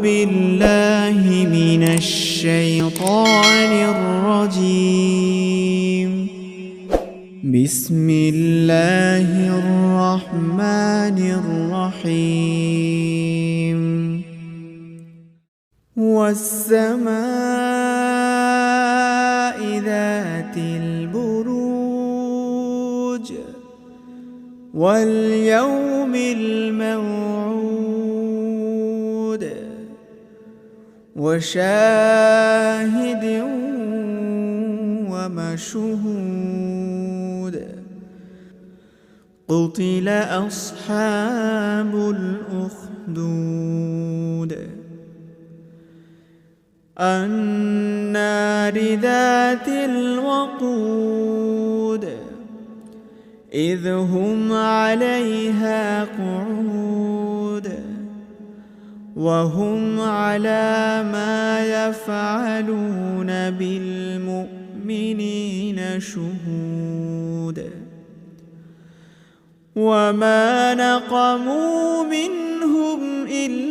بالله من الشيطان الرجيم. بسم الله الرحمن الرحيم. والسماء ذات البروج واليوم الموعود وشاهد ومشهود. قتل أصحاب الأخدود النار ذات الوقود إذ هم عليها قعود وهم على ما يفعلون بالمؤمنين شهود. وما نقموا منهم إلا